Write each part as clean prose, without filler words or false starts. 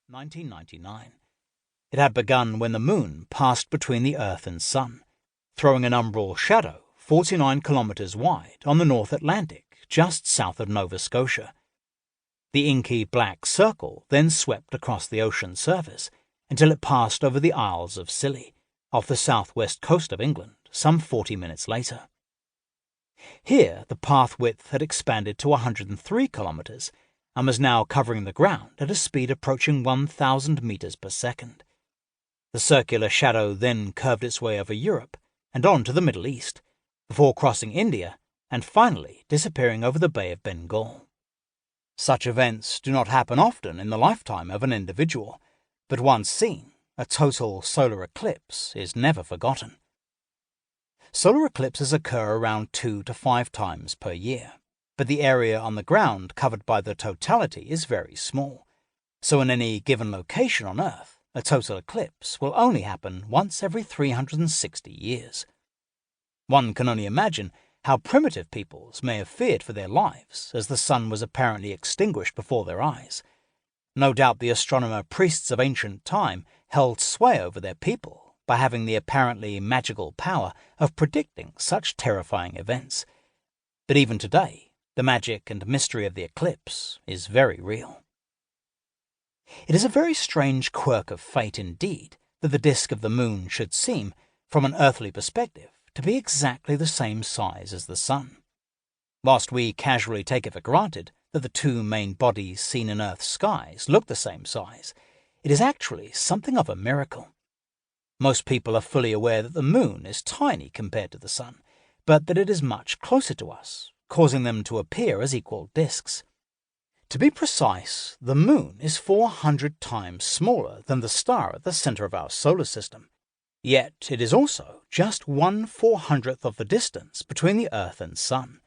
1999. It had begun when the moon passed between the Earth and Sun, throwing an umbral shadow 49 kilometers wide on the North Atlantic, just south of Nova Scotia. The inky black circle then swept across the ocean surface until it passed over the Isles of Scilly, off the southwest coast of England, some 40 minutes later. Here, the path width had expanded to 103 kilometers and was now covering the ground at a speed approaching 1,000 meters per second. The circular shadow then curved its way over Europe and on to the Middle East, before crossing India and finally disappearing over the Bay of Bengal. Such events do not happen often in the lifetime of an individual, but once seen, a total solar eclipse is never forgotten. Solar eclipses occur around 2 to 5 times per year, but the area on the ground covered by the totality is very small, so in any given location on Earth, a total eclipse will only happen once every 360 years. One can only imagine how primitive peoples may have feared for their lives as the sun was apparently extinguished before their eyes. No doubt the astronomer priests of ancient time held sway over their people by having the apparently magical power of predicting such terrifying events. But even today, the magic and mystery of the eclipse is very real. It is a very strange quirk of fate indeed that the disk of the moon should seem, from an earthly perspective, to be exactly the same size as the sun. Whilst we casually take it for granted that the two main bodies seen in Earth's skies look the same size, it is actually something of a miracle. Most people are fully aware that the moon is tiny compared to the sun, but that it is much closer to us, causing them to appear as equal disks. To be precise, the moon is 400 times smaller than the star at the center of our solar system. Yet it is also just 1/400th of the distance between the Earth and Sun.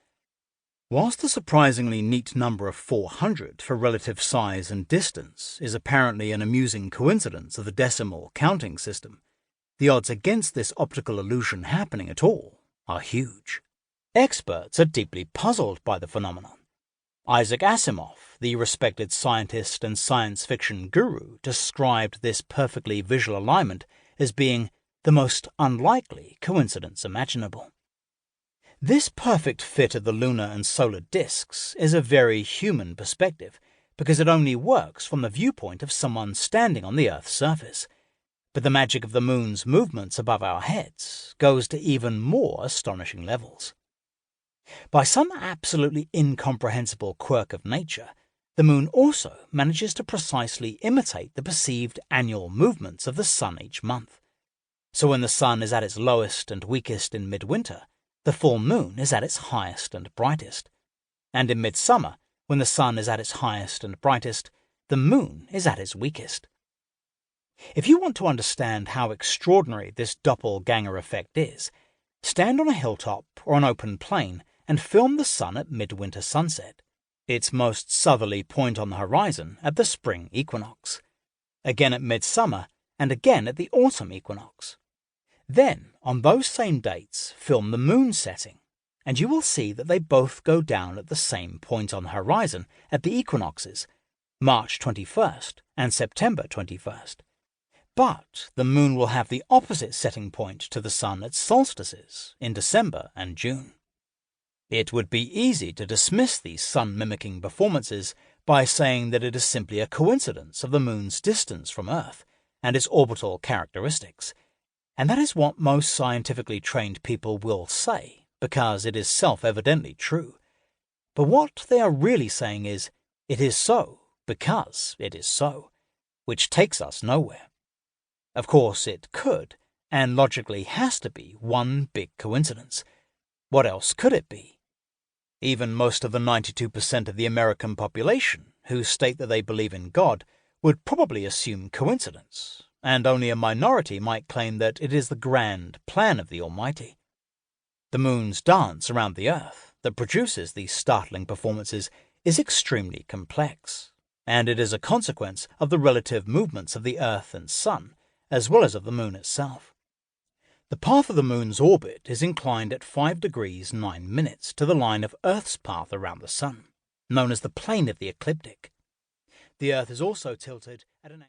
Whilst the surprisingly neat number of 400 for relative size and distance is apparently an amusing coincidence of the decimal counting system, the odds against this optical illusion happening at all are huge. Experts are deeply puzzled by the phenomenon. Isaac Asimov, the respected scientist and science fiction guru, described this perfectly visual alignment as being the most unlikely coincidence imaginable. This perfect fit of the lunar and solar disks is a very human perspective because it only works from the viewpoint of someone standing on the Earth's surface. But the magic of the moon's movements above our heads goes to even more astonishing levels. By some absolutely incomprehensible quirk of nature, the moon also manages to precisely imitate the perceived annual movements of the sun each month. So when the sun is at its lowest and weakest in midwinter, the full moon is at its highest and brightest. And in midsummer, when the sun is at its highest and brightest, the moon is at its weakest. If you want to understand how extraordinary this doppelganger effect is, stand on a hilltop or an open plain and film the sun at midwinter sunset, its most southerly point on the horizon at the spring equinox, again at midsummer, and again at the autumn equinox. Then, on those same dates, film the moon setting, and you will see that they both go down at the same point on the horizon at the equinoxes, March 21st and September 21st. But the moon will have the opposite setting point to the sun at solstices in December and June. It would be easy to dismiss these sun-mimicking performances by saying that it is simply a coincidence of the moon's distance from Earth and its orbital characteristics, and that is what most scientifically trained people will say, because it is self-evidently true. But what they are really saying is, it is so because it is so, which takes us nowhere. Of course it could, and logically has to be, one big coincidence. What else could it be? Even most of the 92% of the American population who state that they believe in God would probably assume coincidence, and only a minority might claim that it is the grand plan of the Almighty. The moon's dance around the Earth that produces these startling performances is extremely complex, and it is a consequence of the relative movements of the Earth and Sun, as well as of the moon itself. The path of the moon's orbit is inclined at 5 degrees 9 minutes to the line of Earth's path around the sun, known as the plane of the ecliptic. The Earth is also tilted at an